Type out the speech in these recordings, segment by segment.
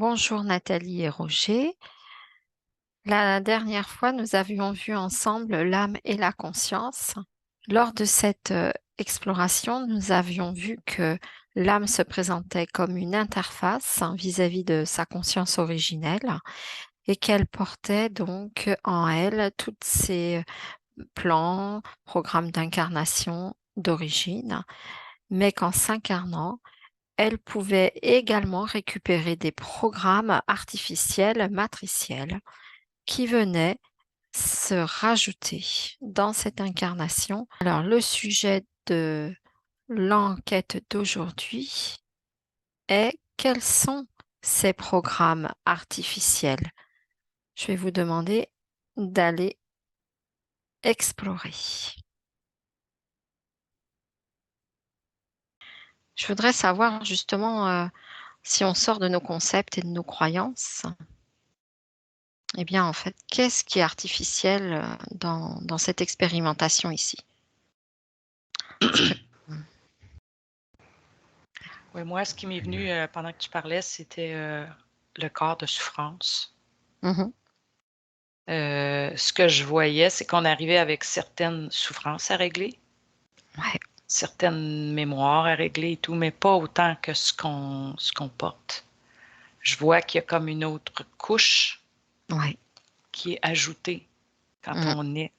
Bonjour Nathalie et Roger. La dernière fois, nous avions vu ensemble l'âme et la conscience. Lors de cette exploration, nous avions vu que l'âme se présentait comme une interface vis-à-vis de sa conscience originelle et qu'elle portait donc en elle tous ses plans, programmes d'incarnation d'origine, mais qu'en s'incarnant, elle pouvait également récupérer des programmes artificiels matriciels qui venaient se rajouter dans cette incarnation. Alors, le sujet de l'enquête d'aujourd'hui est quels sont ces programmes artificiels? Je vais vous demander d'aller explorer. Je voudrais savoir justement si on sort de nos concepts et de nos croyances. Eh bien, en fait, qu'est-ce qui est artificiel dans cette expérimentation ici? Est-ce que... Oui, moi, ce qui m'est venu pendant que tu parlais, c'était le corps de souffrance. Mhm. Ce que je voyais, c'est qu'on arrivait avec certaines souffrances à régler, Ouais, certaines mémoires à régler et tout, mais pas autant que ce qu'on porte. Je vois qu'il y a comme une autre couche ouais. qui est ajoutée quand Mm. on est.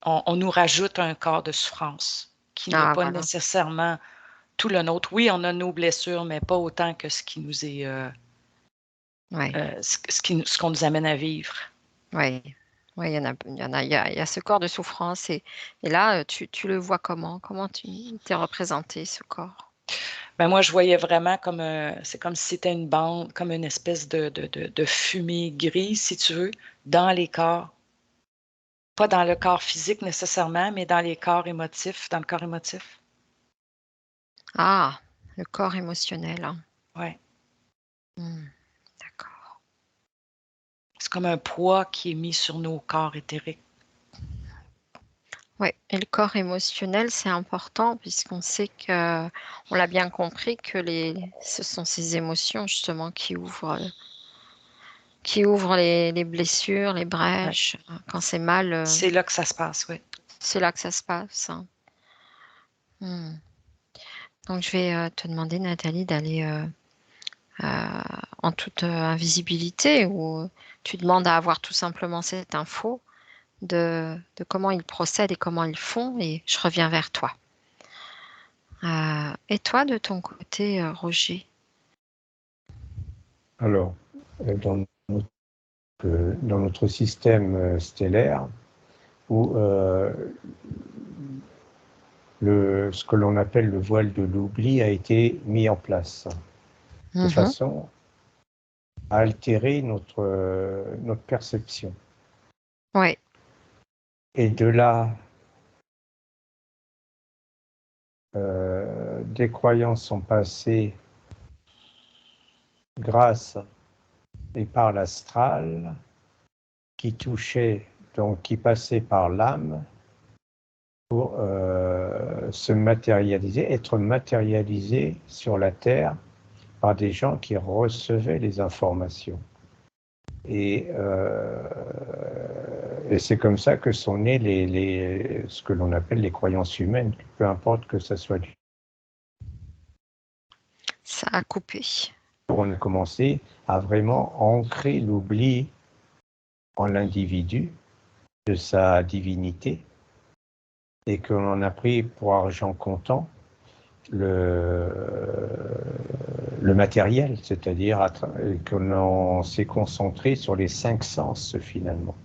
On nous rajoute un corps de souffrance qui n'est Ah, pas voilà. nécessairement tout le nôtre. Oui, on a nos blessures, mais pas autant que ce qui nous est, Ouais, ce qu'on nous amène à vivre. ouais. Ouais, il y a ce corps de souffrance et là, tu le vois comment? Comment tu t'es représenté ce corps? Ben moi, je voyais vraiment comme, c'est comme si c'était une bande, comme une espèce de fumée grise, si tu veux, dans les corps. Pas dans le corps physique nécessairement, mais dans les corps émotifs, dans le corps émotif. Ah, le corps émotionnel, hein. Ouais. Hmm, d'accord. C'est comme un poids qui est mis sur nos corps éthériques. Ouais, et le corps émotionnel, c'est important puisqu'on sait que, on l'a bien compris que ce sont ces émotions justement qui ouvrent les blessures, les Ouais. brèches. Quand c'est mal, C'est là que ça se passe, oui. c'est là que ça se passe, hein. Hmm. Donc, je vais te demander, Nathalie, d'aller en toute invisibilité ou tu demandes à avoir tout simplement cette info de comment ils procèdent et comment ils font et je reviens vers toi. Et toi, de ton côté, Roger? Alors, dans notre système stellaire, où ce que l'on appelle le voile de l'oubli a été mis en place, de Mhm. façon à altérer notre perception. Oui, Et de là, des croyances sont passées grâce et par l'astral, qui touchait, donc qui passait par l'âme, pour se matérialiser, être matérialisé sur la Terre par des gens qui recevaient les informations. Et, et c'est comme ça que sont nées ce que l'on appelle les croyances humaines, peu importe que ça soit ça a coupé. on a commencé à vraiment ancrer l'oubli en l'individu, de sa divinité, et que l'on a pris pour argent comptant le, le matériel, c'est-à-dire que l'on s'est concentré sur les 5 sens finalement.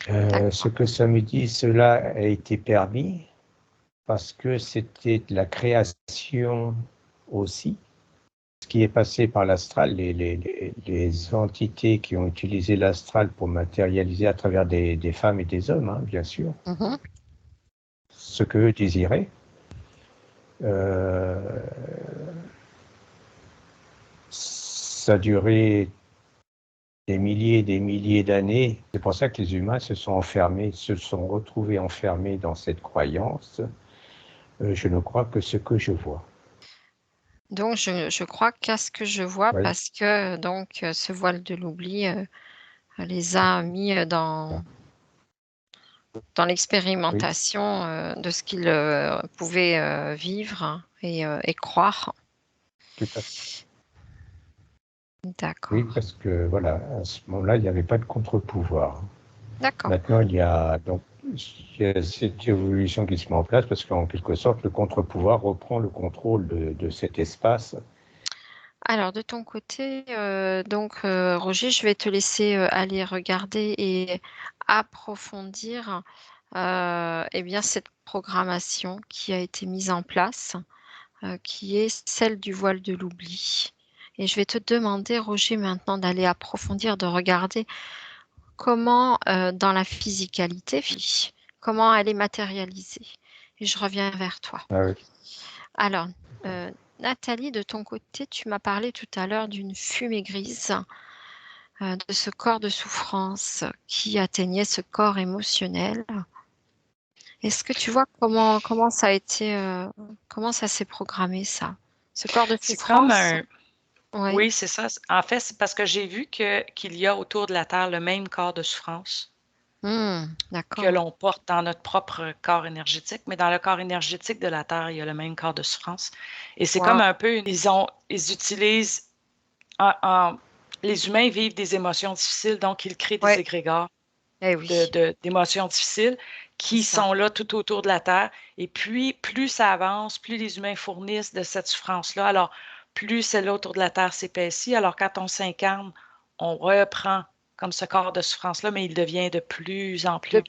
Ce que ça me dit, cela a été permis parce que c'était de la création aussi. Ce qui est passé par l'astral, les entités qui ont utilisé l'astral pour matérialiser à travers des femmes et des hommes, hein, bien sûr, Mhm. ce qu'eux désiraient. Euh, Ça a duré des milliers et des milliers d'années. C'est pour ça que les humains se sont enfermés, se sont retrouvés enfermés dans cette croyance. Je ne crois que ce que je vois. Donc, je crois qu'à ce que je vois, Oui, parce que donc ce voile de l'oubli les a mis dans oui, l'expérimentation de ce qu'ils pouvaient vivre et croire. tout à fait. Oui, D'accord. parce que voilà, à ce moment-là, il n'y avait pas de contre-pouvoir. D'accord. Maintenant, il y a donc il y a cette évolution qui se met en place parce qu'en quelque sorte, le contre-pouvoir reprend le contrôle de cet espace. Alors, de ton côté, Roger, je vais te laisser aller regarder et approfondir eh bien, cette programmation qui a été mise en place, qui est celle du voile de l'oubli. Et je vais te demander, Roger, maintenant d'aller approfondir, de regarder comment, dans la physicalité, comment elle est matérialisée. Et je reviens vers toi. Ah oui. Alors, Nathalie, de ton côté, tu m'as parlé tout à l'heure d'une fumée grise, de ce corps de souffrance qui atteignait ce corps émotionnel. Est-ce que tu vois comment ça a été, comment ça s'est programmé, ça? Ce corps de C'est comme souffrance? un... Oui. Oui, c'est ça. En fait, c'est parce que j'ai vu qu'il y a autour de la Terre le même corps de souffrance que D'accord. l'on porte dans notre propre corps énergétique, mais dans le corps énergétique de la Terre, il y a le même corps de souffrance. Et c'est comme Wow. un peu, ils utilisent, les humains vivent des émotions difficiles, donc ils créent des Ouais. égrégores Eh oui, d'émotions difficiles c'est qui ça. sont là tout autour de la Terre. Et puis, plus ça avance, plus les humains fournissent de cette souffrance-là. Alors, plus celle-là autour de la Terre s'épaissit. Alors, quand on s'incarne, on reprend comme ce corps de souffrance-là, mais il devient de De-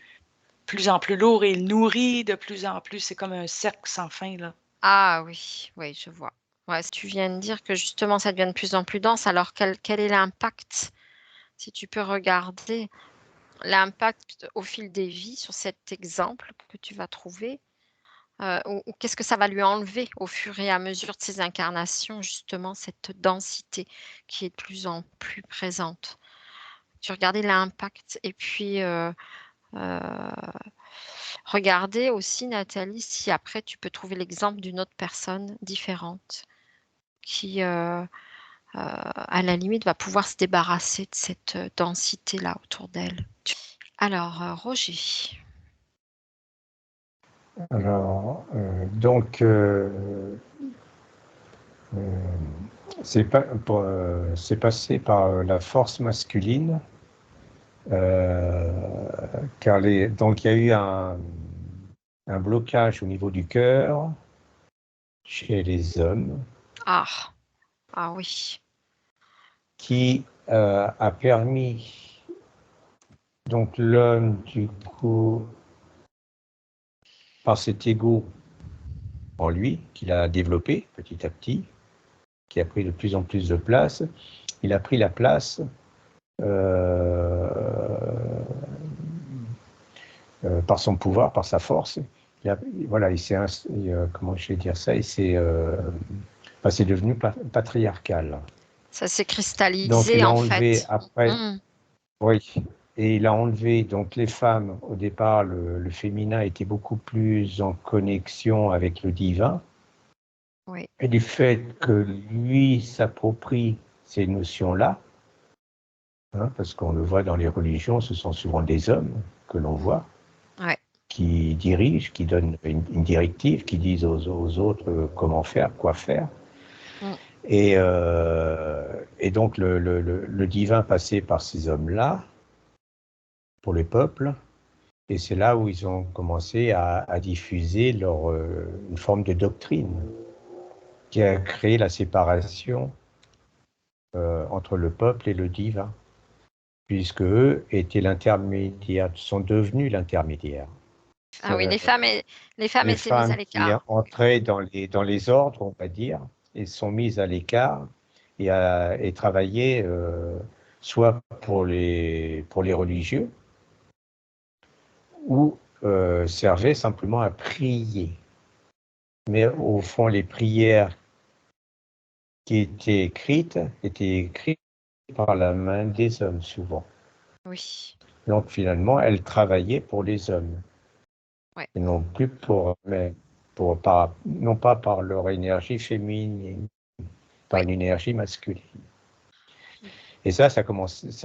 plus en plus lourd et il nourrit de plus en plus. C'est comme un cercle sans fin, là. Ah oui, oui, je vois. Ouais, tu viens de dire que justement, ça devient de plus en plus dense. Alors, quel est l'impact, si tu peux regarder l'impact au fil des vies sur cet exemple que tu vas trouver, ou qu'est-ce que ça va lui enlever au fur et à mesure de ses incarnations, justement, cette densité qui est de plus en plus présente. Tu regardais l'impact et puis euh, regardez aussi, Nathalie, si après tu peux trouver l'exemple d'une autre personne différente qui, à la limite, va pouvoir se débarrasser de cette densité-là autour d'elle. Alors, Roger. Alors, euh, c'est passé par la force masculine, euh, donc il y a eu un blocage au niveau du cœur chez les hommes Ah, ah oui. qui a permis donc l'homme du coup par cet ego en lui qu'il a développé petit à petit, qui a pris de plus en plus de place, il a pris la place euh, par son pouvoir, par sa force. Voilà, comment je vais dire ça, c'est devenu patriarcal. Ça s'est Donc cristallisé il a en enlevé fait. après, Hmm, oui, et il a enlevé donc les femmes. Au départ, le féminin était beaucoup plus en connexion avec le divin. oui, Et du fait que lui s'approprie ces notions-là, hein, parce qu'on le voit dans les religions, ce sont souvent des hommes que l'on voit, ouais. qui dirigent, qui donnent une directive, qui disent aux autres comment faire, quoi faire. Hmm. Et donc le divin passait par ces hommes-là pour les peuples, et c'est là où ils ont commencé à diffuser une forme de doctrine qui a créé la séparation entre le peuple et le divin, puisque eux étaient l'intermédiaire, sont devenus l'intermédiaire. Ah oui, les femmes Les étaient mises à femmes qui l'écart. entraient dans les ordres, on va dire, et sont mises à l'écart et travaillaient soit pour les religieux ou servaient simplement à prier. Mais au fond, les prières qui étaient écrites par la main des hommes souvent. Oui, Donc finalement, elles travaillaient pour les hommes. ouais. Et non plus non pas par leur énergie féminine, par Oui. une énergie masculine. Et ça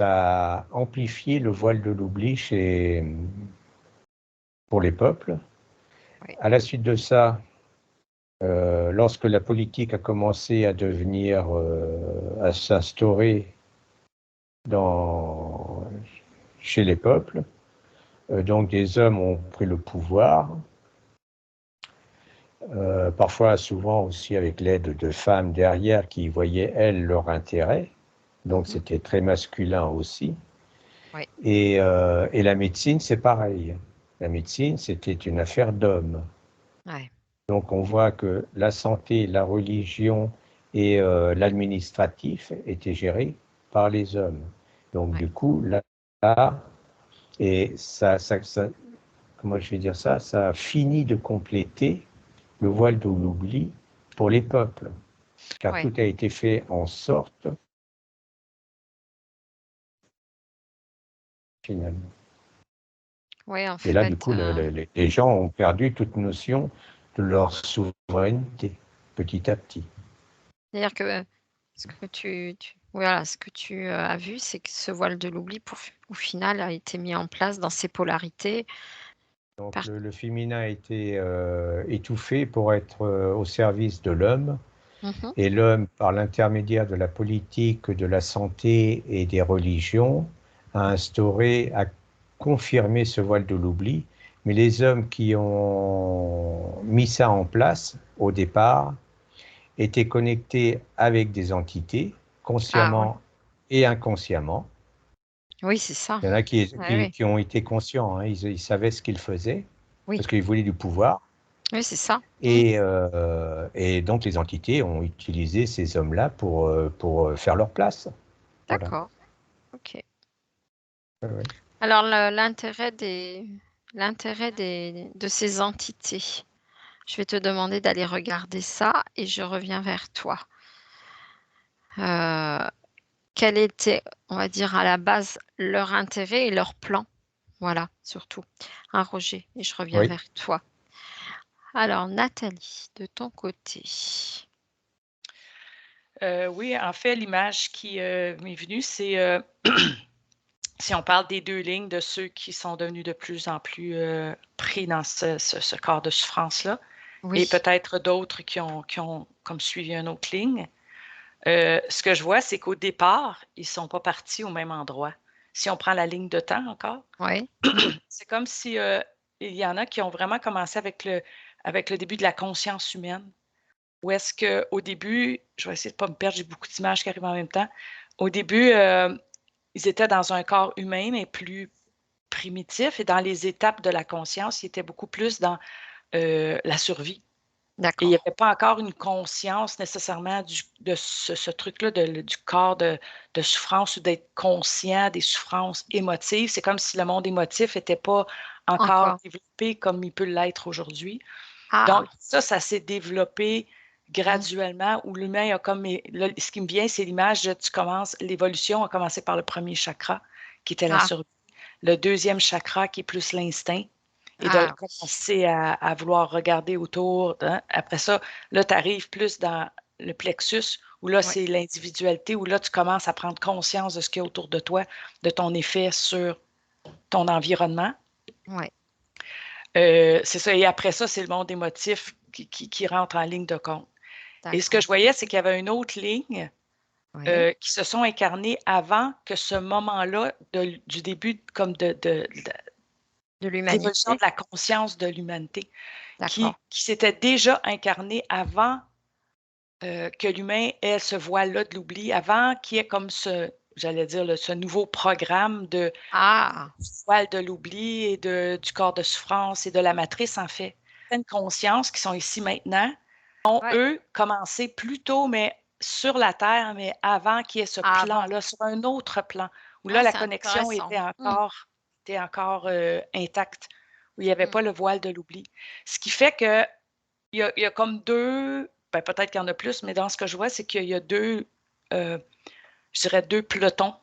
a amplifié le voile de l'oubli pour les peuples. Oui. À la suite de ça, lorsque la politique a commencé à à s'instaurer chez les peuples, donc des hommes ont pris le pouvoir, parfois souvent aussi avec l'aide de femmes derrière qui voyaient, elles, leur intérêt. Donc c'était très masculin aussi. Oui. Et la médecine, c'est pareil. La médecine, c'était une affaire d'hommes. Ouais. Donc on voit que la santé, la religion et l'administratif étaient gérés par les hommes. Donc Ouais. du coup, là et comment je vais dire ça, ça a fini de compléter le voile de l'oubli pour les peuples, car Ouais. tout a été fait en sorte, finalement. Oui, en Et là, du fait, coup, les gens ont perdu toute notion de leur souveraineté, petit à petit. c'est-à-dire que voilà, ce que tu as vu, c'est que ce voile de l'oubli, au final, a été mis en place dans ses polarités. Donc Par... le féminin a été étouffé pour être au service de l'homme, Mhm. et l'homme, par l'intermédiaire de la politique, de la santé et des religions, a confirmé ce voile de l'oubli. Mais les hommes qui ont mis ça en place au départ étaient connectés avec des entités, Ah oui, consciemment et inconsciemment. oui, c'est ça. Il y en a Ouais, oui, qui ont été conscients, hein, ils savaient ce qu'ils faisaient, oui, parce qu'ils voulaient du pouvoir. oui, c'est ça. Et donc les entités ont utilisé ces hommes-là pour faire leur place. Voilà. D'accord. Ok. Ouais, ouais. Alors, de ces entités, je vais te demander d'aller regarder ça et je reviens vers toi. Euh, Quel était, on va dire, à la base, leur intérêt et leur plan? Voilà, surtout. Un Roger, et je reviens Oui. vers toi. Alors, Nathalie, de ton côté. Oui, en fait, l'image qui m'est venue, c'est si on parle des deux lignes de ceux qui sont devenus de plus en plus pris dans ce corps de souffrance-là, et Oui, peut-être d'autres qui ont comme suivi une autre ligne. Ce que je vois, c'est qu'au départ, ils ne sont pas partis au même endroit. Si on prend la ligne de temps encore, oui, c'est comme si il y en a qui ont vraiment commencé avec le début de la conscience humaine. Où est-ce qu'au début, je vais essayer de ne pas me perdre, j'ai beaucoup d'images qui arrivent en même temps. Au début, ils étaient dans un corps humain, mais plus primitif, et dans les étapes de la conscience, ils étaient beaucoup plus dans la survie. Et il n'y d'accord. avait pas encore une conscience nécessairement de ce truc-là, du corps de souffrance ou d'être conscient des souffrances émotives. C'est comme si le monde émotif n'était pas encore Encore. développé comme il peut l'être aujourd'hui. Donc, Ah, ça s'est développé mm, graduellement, où l'humain a comme. Là, ce qui me vient, c'est l'image de l'évolution a commencé par le premier chakra, qui était la ah, survie. Le deuxième chakra, qui est plus l'instinct, et de ah, oui. commencer à vouloir regarder autour. Hein. Après ça, là, tu arrives plus dans le plexus, où là, Oui, c'est l'individualité, où là, tu commences à prendre conscience de ce qu'il y a autour de toi, de ton effet sur ton environnement. oui, C'est ça. Et après ça, c'est le monde émotif qui rentre en ligne de compte. Et ce que d'accord. je voyais, c'est qu'il y avait une autre ligne Oui, qui se sont incarnées avant que ce moment-là du début comme de d'évolution de l'humanité. la conscience de l'humanité, D'accord. qui s'était déjà incarné avant que l'humain ait ce voile-là de l'oubli, avant qu'il y ait comme j'allais dire, ce nouveau programme de Ah, du voile de l'oubli et du corps de souffrance et de la matrice, en fait. Certaines consciences qui sont ici maintenant ont, ouais. eux, commencé plus tôt, mais sur la Terre, mais avant qu'il y ait ce Avant. plan-là, sur un autre plan, où là, Ah, la c'est connexion intéressant. était encore intacte, où il n'y avait Mm. pas le voile de l'oubli. Ce qui fait que il y a comme deux, ben, peut-être qu'il y en a plus, mais dans ce que je vois, c'est qu'il y a deux, je dirais deux pelotons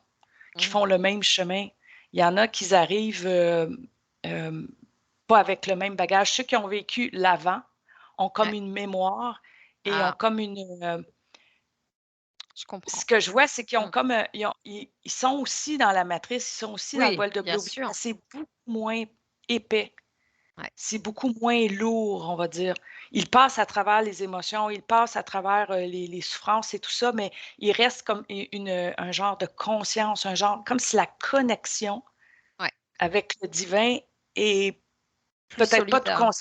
qui Mm. font le même chemin. Il y en a qui arrivent euh, pas avec le même bagage. Ceux qui ont vécu l'avant ont comme Ouais. une mémoire et ont Ah, comme je comprends. Ce que je vois, c'est qu'ils ont Mm. comme, ils sont aussi dans la matrice, ils sont aussi dans le Oui, bol de bien bleu, mais sûr. c'est beaucoup moins épais. Ouais. C'est beaucoup moins lourd, on va dire. Ils passent à travers les émotions, ils passent à travers les souffrances et tout ça, mais il reste comme un genre de conscience, un genre, comme si la connexion Ouais. avec le divin est Plus peut-être pas tout solide.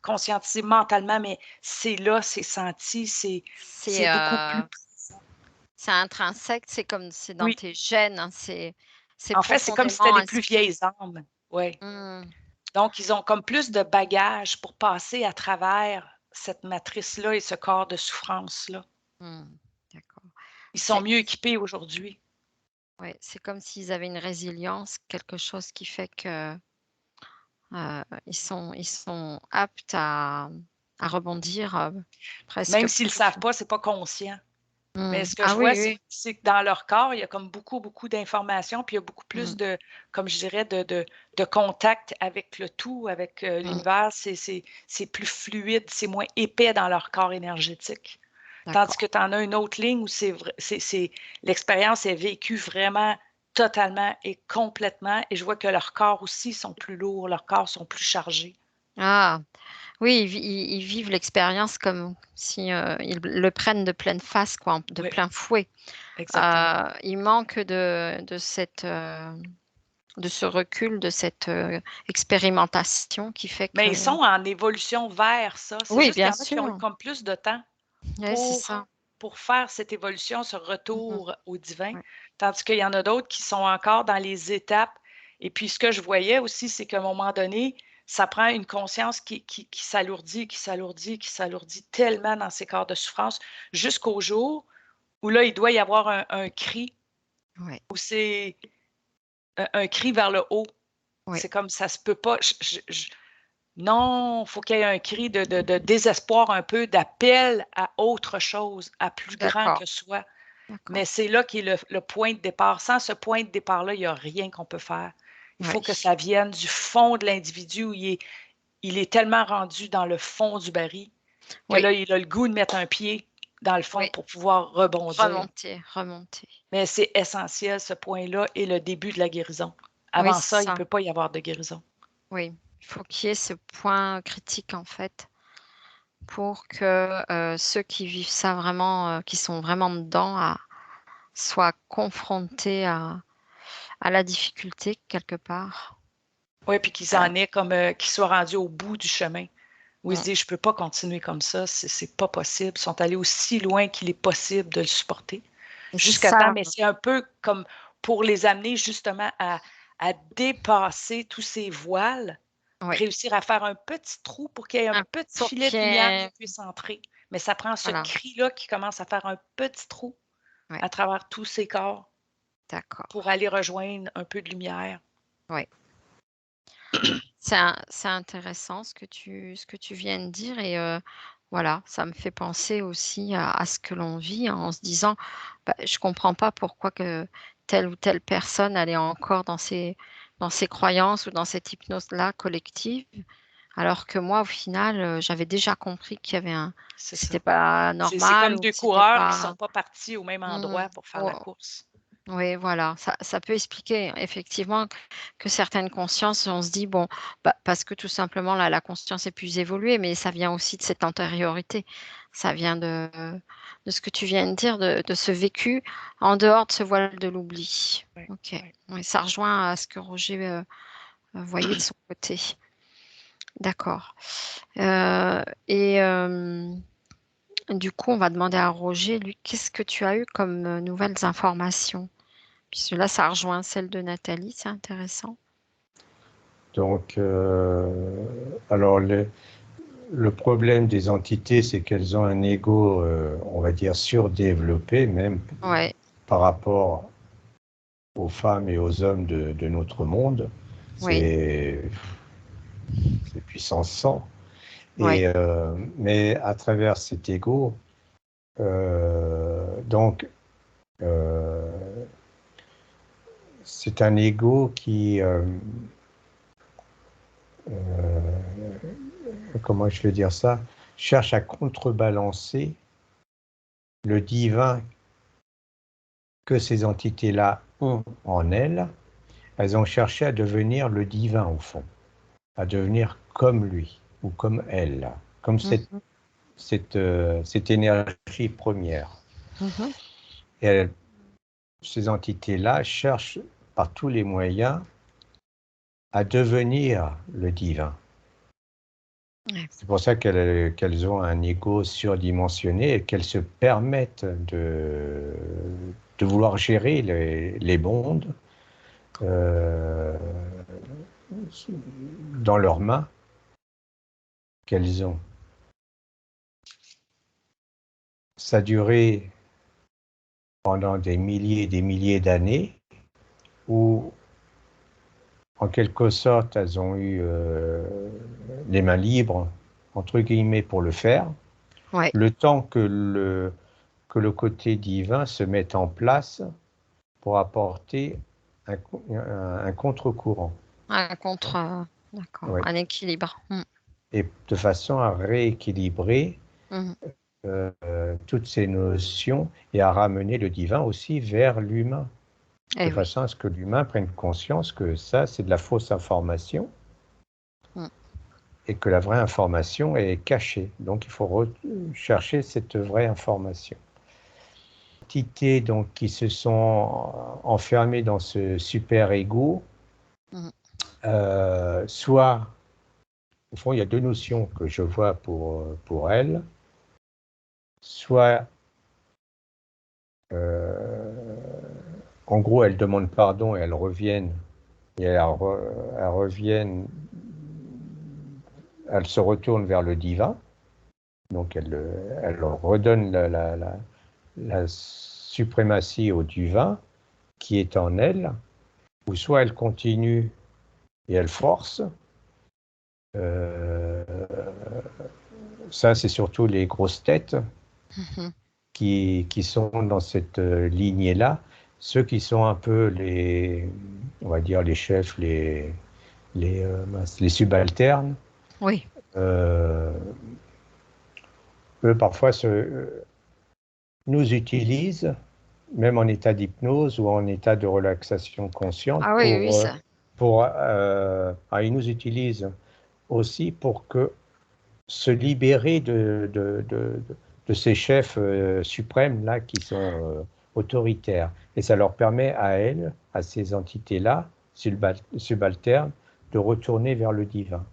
conscientisé mentalement, mais c'est là, c'est senti, c'est C'est beaucoup plus euh, présent. c'est intrinsèque, c'est comme c'est dans Oui, tes gènes, hein, c'est en fait, c'est comme si c'était profondément les plus inscrit. vieilles âmes. Oui. Hmm, Donc, ils ont comme plus de bagages pour passer à travers cette matrice-là et ce corps de souffrance-là. hmm, d'accord. Ils sont C'est mieux équipés aujourd'hui. ouais, c'est comme s'ils avaient une résilience, quelque chose qui fait que ils sont aptes à rebondir presque Même s'ils ne le savent plus. pas, c'est pas conscient. Mais Hmm. ce que Ah je oui, vois, oui. c'est que dans leur corps, il y a comme beaucoup, beaucoup d'informations, puis il y a beaucoup plus Hmm, de, comme je dirais, de contact avec le tout, avec hmm, l'univers. C'est plus fluide, c'est moins épais dans leur corps énergétique. Tandis que d'accord. tu en as une autre ligne où l'expérience est vécue vraiment totalement et complètement, et je vois que leurs corps aussi sont plus lourds, leurs corps sont plus chargés. Ah, oui, ils vivent l'expérience comme si ils le prennent de pleine face, quoi, de Oui, plein fouet. exactement. Il manque de ce recul, de cette expérimentation qui fait que... Mais ils sont en évolution vers ça. C'est Oui, juste qu'il bien y en a qui ont eu sûr. comme plus de temps Oui, c'est pour, ça. pour faire cette évolution, ce Mhm. retour au divin, Ouais. tandis qu'il y en a d'autres qui sont encore dans les étapes. Et puis, ce que je voyais aussi, c'est qu'à un moment donné, ça prend une conscience qui s'alourdit, qui s'alourdit, qui s'alourdit tellement dans ces corps de souffrance, jusqu'au jour où là, il doit y avoir un cri, Ouais. où c'est un cri vers le haut. Ouais. C'est comme ça se peut pas. Non, il faut qu'il y ait un cri de désespoir un peu, d'appel à autre chose, à plus grand D'accord. que soi. Mais D'accord. c'est là qui est le point de départ. Sans ce point de départ-là, il n'y a rien qu'on peut faire. Il faut que Oui. ça vienne du fond de l'individu où il est tellement rendu dans le fond du baril que Oui. là, il a le goût de mettre un pied dans le fond Oui. pour pouvoir rebondir. Remonter. Remonter. Mais c'est essentiel, ce point-là est le début de la guérison. Oui, Avant ça, c'est il ne ça. peut pas y avoir de guérison. Oui. Il faut qu'il y ait ce point critique, en fait, pour que ceux qui vivent ça vraiment, qui sont vraiment dedans, soient confrontés à la difficulté quelque part. Oui, puis qu'ils Euh, en aient comme qu'ils soient rendus au bout du chemin, où ils se mm. disent, je ne peux pas continuer comme ça, c'est pas possible. Ils sont allés aussi loin qu'il est possible de le supporter. Et c'est Jusqu'à temps, ça, mais c'est un peu comme pour les amener justement à dépasser tous ces voiles, oui. réussir à faire un petit trou pour qu'il y ait un petit Pour filet de qu'il y lumière qui ait... puisse entrer. Mais ça prend ce Voilà. cri-là qui commence à faire un petit trou Oui, à travers tous ces corps pour d'accord. aller rejoindre un peu de lumière. Oui. C'est intéressant ce que tu viens de dire et voilà, ça me fait penser aussi à ce que l'on vit, hein, en se disant, bah, je comprends pas pourquoi que telle ou telle personne elle est encore dans ses croyances ou dans cette hypnose-là collective, alors que moi, au final, j'avais déjà compris qu'il y avait C'est que c'était ça. pas C'est normal comme ou 2 que c'était coureurs qui ne sont pas. pas partis au même Hmm, endroit pour faire ou- la course. Oui, voilà, ça peut expliquer effectivement que certaines consciences, on se dit, bon, bah, parce que tout simplement, là, la conscience est plus évoluée, mais ça vient aussi de cette antériorité. Ça vient de ce que tu viens de dire, de ce vécu en dehors de ce voile de l'oubli. Oui, Ok, oui. oui, ça rejoint à ce que Roger voyait de son côté. D'accord. Et du coup, on va demander à Roger, lui, qu'est-ce que tu as eu comme nouvelles informations? Puisque là, ça rejoint celle de Nathalie, c'est intéressant. Donc, alors le problème des entités, c'est qu'elles ont un ego, on va dire, surdéveloppé, même Ouais, par rapport aux femmes et aux hommes de notre monde. oui, C'est puissance 100. oui, Mais à travers cet ego, donc, euh, c'est un ego qui, comment je vais dire ça, cherche à contrebalancer le divin que ces entités-là ont en elles, elles ont cherché à devenir le divin au fond, à devenir comme lui ou comme elle, comme Mhm. cette énergie première. Mhm. Et ces entités-là cherchent par tous les moyens à devenir le divin. Ouais. C'est pour ça qu'elles ont un ego surdimensionné et qu'elles se permettent de vouloir gérer les mondes dans leurs mains qu'elles ont. Ça a duré pendant des milliers et des milliers d'années où, en quelque sorte, elles ont eu les mains libres, entre guillemets, pour le faire, Ouais. le temps que le côté divin se mette en place pour apporter un contre-courant. Un contre, d'accord, Oui. un équilibre. Et de façon à rééquilibrer Mhm. toutes ces notions et à ramener le divin aussi vers l'humain, de Eh oui. façon à ce que l'humain prenne conscience que ça, c'est de la fausse information Mm. et que la vraie information est cachée. Donc, il faut chercher cette vraie information. Les entités donc, qui se sont enfermées dans ce super-ego, Mhm. soit, au fond, il y a deux notions que je vois pour elles, soit en gros, elles demandent pardon et elles reviennent, et elles reviennent, elles se retournent vers le divin, donc elles redonnent la suprématie au divin qui est en elles, ou soit elles continuent et elles forcent. Euh, Ça, c'est surtout les grosses têtes Mhm. qui sont dans cette lignée-là, ceux qui sont un peu on va dire les chefs, les subalternes, Oui. euh, eux parfois nous utilisent, même en état d'hypnose ou en état de relaxation consciente, Ah oui, oui, ça. ils nous utilisent aussi pour se libérer de ces chefs suprêmes là qui sont autoritaires. Et ça leur permet à elles, à ces entités-là, subalternes, de retourner vers le divin.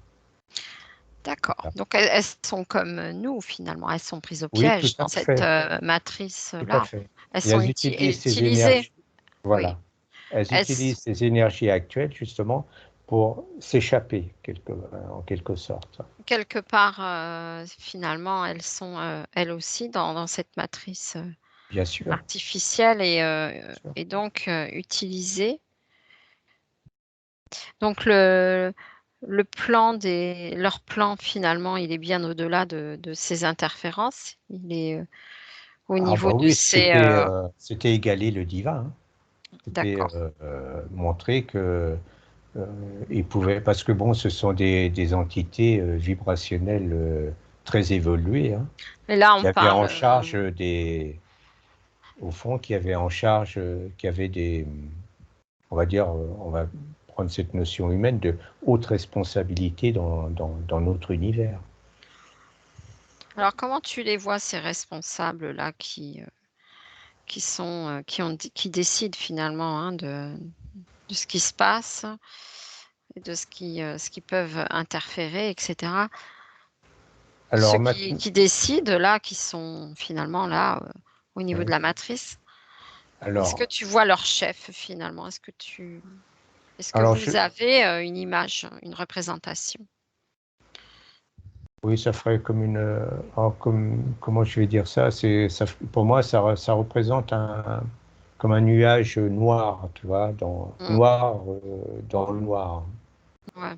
D'accord. Donc elles sont comme nous finalement. Elles sont prises au Oui, tout piège à dans cette fait, tout à matrice-là. fait. Elles Et sont elles utilisent ces utilisées. énergies, Oui. voilà, elles Elles, utilisent ces énergies actuelles justement pour s'échapper en quelque sorte. quelque part, finalement, elles sont elles aussi dans cette matrice Bien sûr, artificielle bien sûr. et donc utilisée. Donc leur plan finalement, il est bien au-delà de ces interférences. Il est au Ah niveau bah de oui, ces... c'était égaler le divin, hein. C'était D'accord. montrer que ils pouvaient, parce que bon, ce sont des entités vibrationnelles très évoluées, hein, Et là, on qui avaient parle... en charge au fond, qui avaient en charge, qui avaient on va dire, on va prendre cette notion humaine de haute responsabilité dans notre univers. Alors, comment tu les vois, ces responsables-là qui décident finalement hein, de ce qui se passe et de ce qui peuvent interférer, etc. Ceux Alors maintenant, qui décident là, qui sont finalement là au niveau de oui. la matrice, est-ce que Alors, tu vois leur chef finalement? Est-ce que alors vous avez une image, une représentation? oui, ça ferait comme comment je vais dire ça, pour moi, ça représente comme un nuage noir, tu vois, Mm, noir dans le noir, ouais.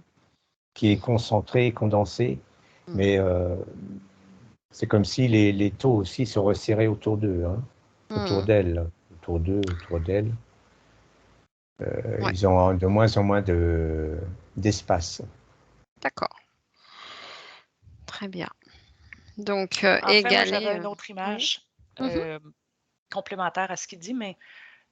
qui est concentré, condensé, Mm, mais c'est comme si les taux aussi se resserraient autour d'eux, hein, autour mm, d'elles, autour d'eux, autour d'elles. ouais, Ils ont de moins en moins d'espace. d'accord. Très bien. Donc, En fait, moi, j'avais égaler. une autre Oui. image Mhm. complémentaire à ce qu'il dit, mais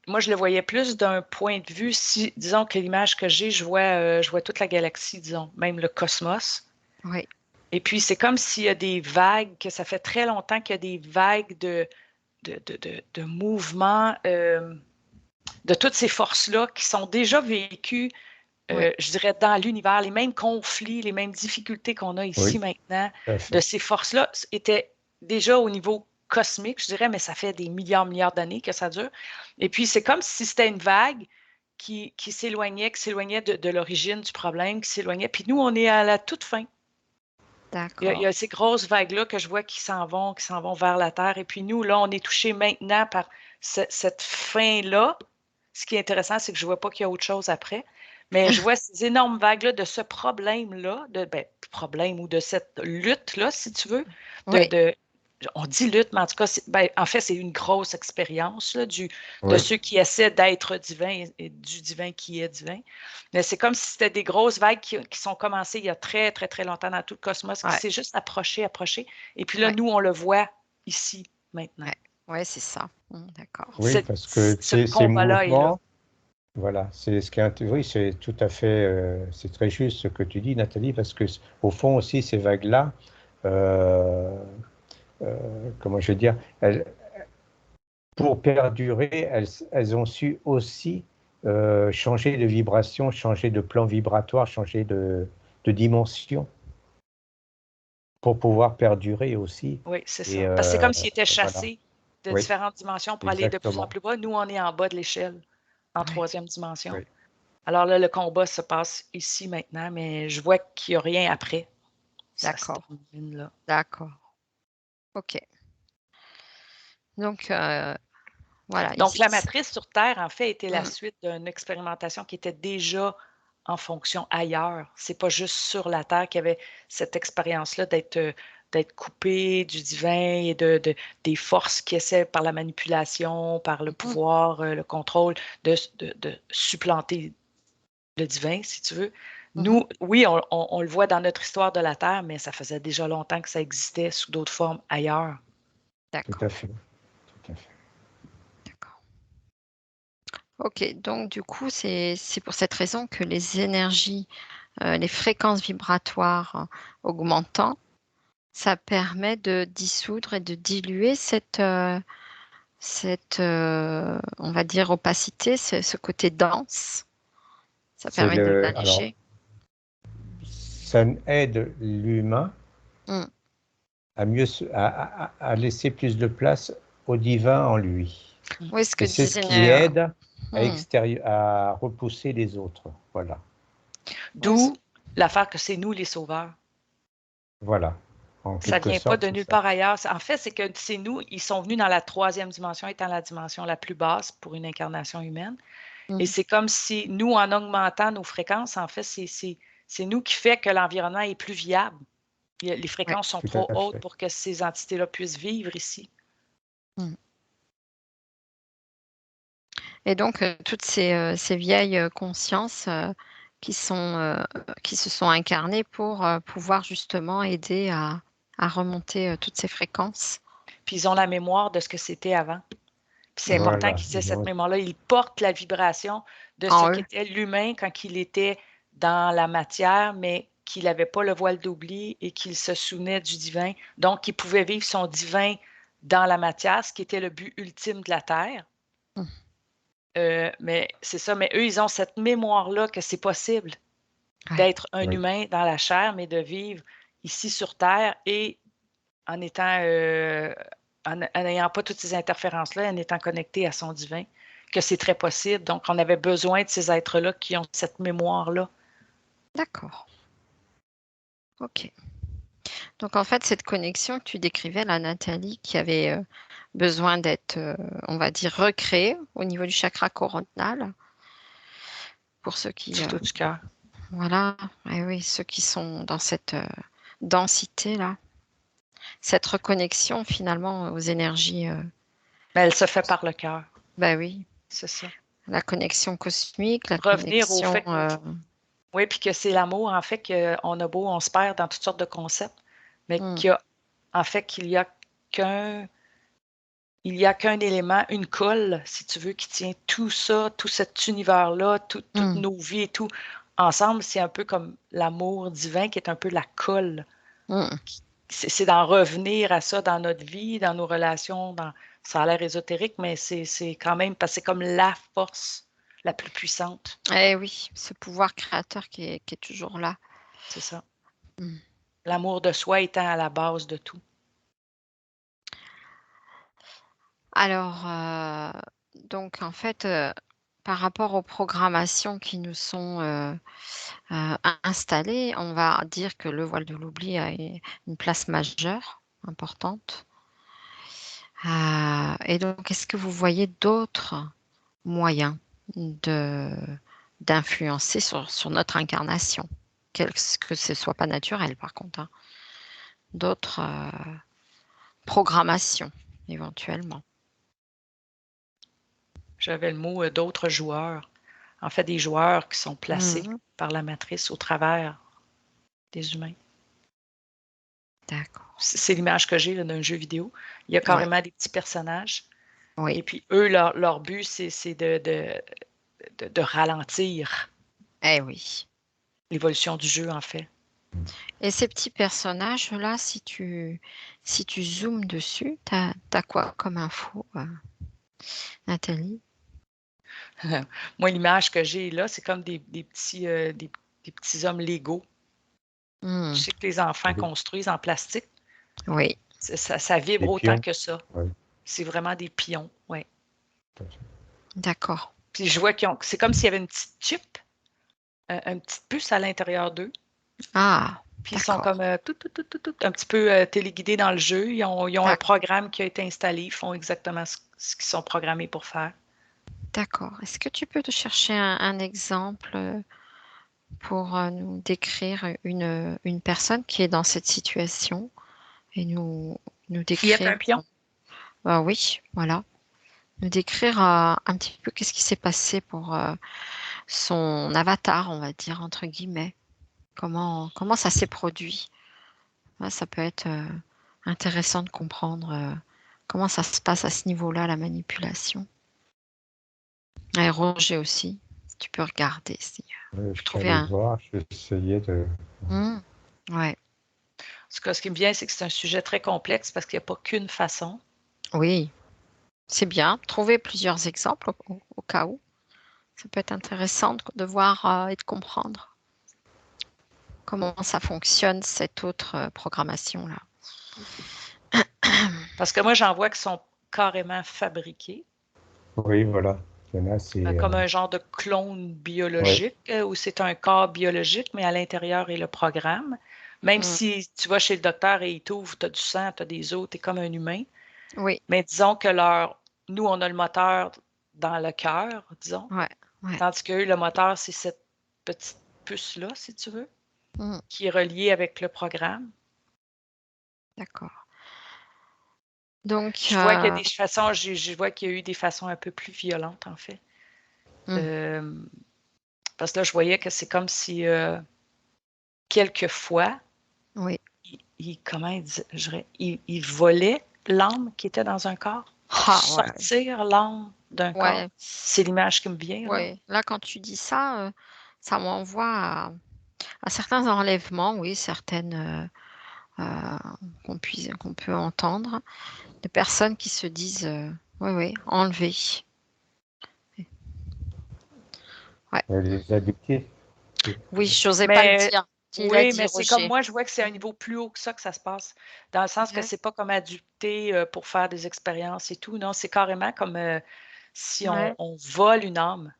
moi, je le voyais plus d'un point de vue, si, disons que l'image que j'ai, je vois toute la galaxie, disons, même le cosmos. Oui, Et puis, c'est comme s'il y a des vagues, que ça fait très longtemps qu'il y a des vagues de mouvements, de toutes ces forces-là qui sont déjà vécues, oui, je dirais, dans l'univers. Les mêmes conflits, les mêmes difficultés qu'on a ici Oui, maintenant, tout à de fait. ces forces-là, étaient déjà au niveau cosmique, je dirais, mais ça fait des milliards d'années que ça dure. Et puis, c'est comme si c'était une vague qui s'éloignait de l'origine du problème, qui s'éloignait. Puis nous, on est à la toute fin. Il y d'accord. a ces grosses vagues-là que je vois qui s'en vont vers la Terre. Et puis nous, là, on est touché maintenant par cette fin-là. Ce qui est intéressant, c'est que je ne vois pas qu'il y a autre chose après. Mais je vois ces énormes vagues-là de ce problème-là, ben, problème ou de cette lutte-là, si tu veux, de, Oui, de- on dit lutte, mais en tout cas, ben, en fait, c'est une grosse expérience là, de Oui, ceux qui essaient d'être divins et du divin qui est divin. Mais c'est comme si c'était des grosses vagues qui sont commencées il y a très, très, très longtemps dans tout le cosmos, qui ouais, s'est juste approché. Et puis là, ouais, nous, on le voit ici, maintenant. ouais, ouais, c'est ça. D'accord. oui, parce que Ce ces combat-là est là. mouvements, voilà, c'est ce qui est, oui, c'est tout à fait, c'est très juste ce que tu dis, Nathalie, parce que au fond aussi, ces vagues-là, euh, comment je vais dire, pour perdurer, elles ont su aussi changer de vibration, changer de plan vibratoire, changer de dimension pour pouvoir perdurer aussi. Oui, c'est Et ça. Parce que c'est comme s'ils étaient voilà, chassés de oui, différentes dimensions pour aller de plus en exactement. plus bas. Nous, on est en bas de l'échelle, en Oui, troisième dimension. Oui. Alors là, le combat se passe ici maintenant, mais je vois qu'il n'y a rien après. Ça se d'accord, termine là. d'accord. OK. Donc, voilà, Donc, la ici. matrice sur Terre, en fait, était la Mm, suite d'une expérimentation qui était déjà en fonction ailleurs. C'est pas juste sur la Terre qu'il y avait cette expérience-là d'être coupé du divin et des forces qui essaient par la manipulation, par le mhm, pouvoir, le contrôle, de supplanter le divin, si tu veux. mhm. Nous, oui, on le voit dans notre histoire de la Terre, mais ça faisait déjà longtemps que ça existait sous d'autres formes ailleurs. Tout D'accord, à fait, tout à fait. d'accord. OK, donc du coup, c'est pour cette raison que les énergies, les fréquences vibratoires augmentant, ça permet de dissoudre et de diluer on va dire, opacité, ce côté dense. Ça C'est permet de alors, l'alléger. ça aide l'humain Mm. à mieux à laisser plus de place au divin en lui. Oui, ce que Et c'est ce qui disait. aide Mm. à repousser les autres. Voilà, Oui, D'où l'affaire que c'est nous les sauveurs. voilà. En Ça ne quelque vient pas sorte, de c'est nulle ça. part ailleurs. En fait, c'est que c'est nous, ils sont venus dans la troisième dimension, étant la dimension la plus basse pour une incarnation humaine. Et Mm. c'est comme si nous, en augmentant nos fréquences, en fait, c'est nous qui fait que l'environnement est plus viable. Les Ouais. fréquences sont Tout trop à hautes fait. pour que ces entités-là puissent vivre ici. Mm. Et donc, toutes ces vieilles consciences qui se sont incarnées pour pouvoir justement aider à remonter toutes ces fréquences. Puis ils ont la mémoire de ce que c'était avant. Puis c'est important Voilà. qu'ils aient cette mémoire-là. Ils portent la vibration de ce En eux. qu'était l'humain quand il était dans la matière, mais qu'il n'avait pas le voile d'oubli et qu'il se souvenait du divin. Donc, il pouvait vivre son divin dans la matière, ce qui était le but ultime de la Terre. Mm. Mais c'est ça, mais eux, ils ont cette mémoire-là que c'est possible Ouais. d'être un Oui, humain dans la chair, mais de vivre ici sur Terre et en étant, en n'ayant pas toutes ces interférences-là, en étant connecté à son divin, que c'est très possible. Donc, on avait besoin de ces êtres-là qui ont cette mémoire-là. D'accord. OK. Donc, en fait, cette connexion que tu décrivais, là, Nathalie, qui avait besoin d'être, on va dire, recréée au niveau du chakra coronal, pour ceux qui, Surtout du cœur. voilà, eh oui, ceux qui sont dans cette densité-là, cette reconnexion finalement aux énergies, Mais elle se fait par le cœur, bah oui, c'est ça. la connexion cosmique, la Revenir au connexion, fait, oui, puis que c'est l'amour, en fait, qu'on a beau, on se perd dans toutes sortes de concepts, mais hmm, en fait, qu'il y a qu'un, il n'y a qu'un élément, une colle, si tu veux, qui tient tout ça, tout cet univers-là, toutes Mm. nos vies et tout. Ensemble, c'est un peu comme l'amour divin qui est un peu la colle. Mm. C'est d'en revenir à ça dans notre vie, dans nos relations. Ça a l'air ésotérique, mais c'est quand même, parce que c'est comme la force la plus puissante. Eh oui, ce pouvoir créateur qui est toujours là. C'est ça. Mm. L'amour de soi étant à la base de tout. Alors, donc en fait, par rapport aux programmations qui nous sont installées, on va dire que le voile de l'oubli a une place majeure, importante. Et donc, est-ce que vous voyez d'autres moyens d'influencer sur notre incarnation, que ce soit pas naturel par contre, hein. D'autres programmations éventuellement. J'avais le mot d'autres joueurs. En fait, des joueurs qui sont placés Mhm. par la matrice au travers des humains. D'accord. C'est l'image que j'ai là, d'un jeu vidéo. Il y a Ouais. carrément des petits personnages. Oui. Et puis, eux, leur but, c'est de ralentir Eh oui. l'évolution du jeu, en fait. Et ces petits personnages-là, si tu zoomes dessus, t'as quoi comme info, Nathalie? Moi, l'image que j'ai là, c'est comme des petits hommes Lego. Hmm. Je sais que les enfants Oui. construisent en plastique. Oui, Ça vibre Des autant pions. que ça. Oui. C'est vraiment des pions, oui. d'accord. Puis je vois c'est comme s'il y avait une petite chip, une petite puce à l'intérieur d'eux. Ah, Puis ils sont d'accord. comme un petit peu téléguidés dans le jeu. Ils ont un D'ac- programme qui a été installé. Ils font exactement ce qu'ils sont programmés pour faire. D'accord. Est-ce que tu peux te chercher un exemple pour nous décrire une personne qui est dans cette situation et nous Qui est décrire, un pion? oui, voilà, nous décrire un petit peu qu'est-ce qui s'est passé pour son avatar, on va dire, entre guillemets. Comment ça s'est produit? Ouais, ça peut être intéressant de comprendre comment ça se passe à ce niveau-là, la manipulation. Et Roger aussi, si tu peux regarder, si Je vous suis trouvez allé un. voir, j'essayais de... Hmm, ouais, Ce qui me vient, c'est que c'est un sujet très complexe parce qu'il n'y a pas qu'une façon. oui, c'est bien. Trouver plusieurs exemples au cas où. Ça peut être intéressant de voir et de comprendre comment ça fonctionne, cette autre programmation-là. Parce que moi, j'en vois qui sont carrément fabriqués, Oui, voilà. Il y en a, c'est... comme un genre de clone ouais. biologique, où c'est un corps biologique, mais à l'intérieur est le programme. Même Hmm, si tu vas chez le docteur et il t'ouvre, tu as du sang, tu as des os, tu es comme un humain. oui, Mais disons que nous, on a le moteur dans le cœur, disons. ouais, ouais. Tandis que eux, le moteur, c'est cette petite puce-là, si tu veux, Hmm, qui est reliée avec le programme. d'accord. Donc, Je vois qu'il y a des façons, je vois qu'il y a eu des façons un peu plus violentes, en fait. Euh, parce que là, je voyais que c'est comme si, quelquefois, oui. comment il volait l'âme qui était dans un corps pour Ah, ouais. sortir l'âme d'un corps. Ouais, C'est l'image qui me vient, là. ouais. Là, quand tu dis ça, ça m'envoie à certains enlèvements, oui, certaines qu'on peut entendre, de personnes qui se disent, oui, oui, enlevées. Ouais. Les adoptés. Oui, j'osais pas le Mais dire. Tu l'as oui, dit, mais c'est comme Roger. moi, je vois que c'est à un niveau plus haut que ça se passe. Dans le sens que Ouais. c'est pas comme adopter pour faire des expériences et tout. Non, c'est carrément comme si Ouais. on vole une âme.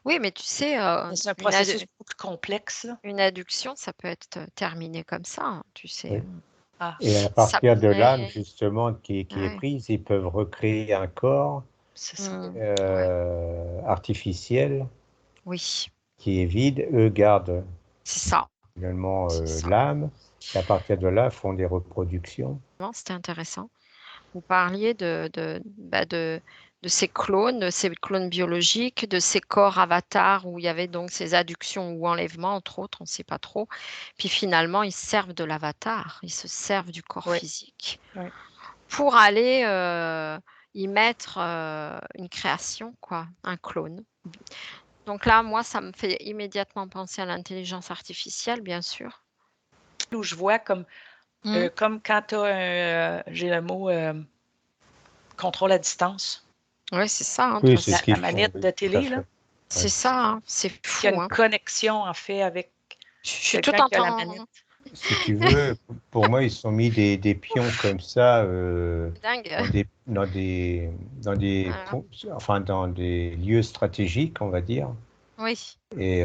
Oui, mais tu sais, Mais c'est un processus beaucoup plus complexe, là. une adduction, ça peut être terminé comme ça, hein, tu sais. Oui. Ah, Et à Ça partir de l'âme, pourrait. justement, qui est Ouais. prise, ils peuvent recréer un corps c'est ça. Ouais. artificiel Oui, qui est vide. Eux gardent c'est ça. finalement C'est ça. l'âme. Et à partir de là, font des reproductions. Non, c'était intéressant. Vous parliez de ces clones biologiques, de ces corps avatars où il y avait donc ces adductions ou enlèvements, entre autres, on ne sait pas trop. Puis finalement, ils servent de l'avatar, ils se servent du corps Oui, physique oui. pour aller y mettre une création, quoi, un clone. Donc là, moi, ça me fait immédiatement penser à l'intelligence artificielle, bien sûr. Où je vois comme quand tu as j'ai le mot contrôle à distance. Oui, c'est ça, hein, de Oui, toute c'est façon. ce qu'ils La font, manette oui, de tout à télé, là, fait. C'est ça, hein, c'est qu'il y a fou, une hein. connexion, en fait, avec Je suis tout quelqu'un en qui a la temps manette. Si tu veux, pour moi, ils se sont mis des pions comme ça dingue. dans des, Voilà. enfin, dans des lieux stratégiques, on va dire. Oui, Et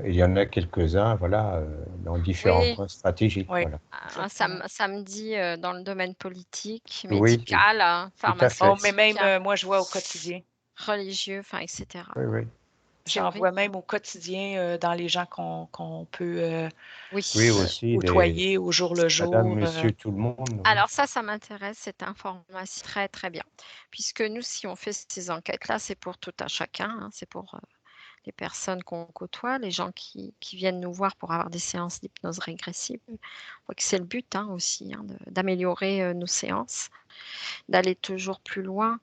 il y en a quelques-uns, voilà, dans différents oui. points stratégiques, Oui, voilà. exactement. Ça me dit dans le domaine politique, Oui, médical, hein, tout à Oh, fait. mais pharmaceutique, même, moi, je vois au quotidien. religieux, enfin, etc. Oui, oui. C'est J'en vois horrible. même au quotidien dans les gens qu'on peut Oui. Oui, aussi, côtoyer au jour le madame, jour. monsieur, tout le monde, oui. Alors ça m'intéresse, cette information très très bien. Puisque nous, si on fait ces enquêtes-là, c'est pour tout un chacun, hein, c'est pour les personnes qu'on côtoie, les gens qui viennent nous voir pour avoir des séances d'hypnose régressive. Je crois que c'est le but aussi, hein, d'améliorer nos séances, d'aller toujours plus loin.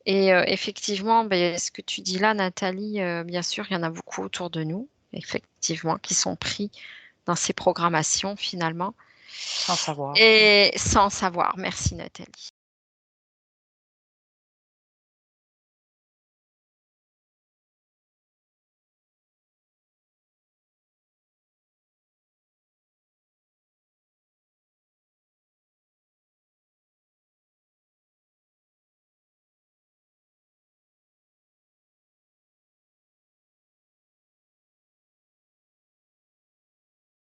Et effectivement, ben, ce que tu dis là, Nathalie, bien sûr, il y en a beaucoup autour de nous, effectivement, qui sont pris dans ces programmations finalement, Sans savoir. et sans savoir. Merci, Nathalie.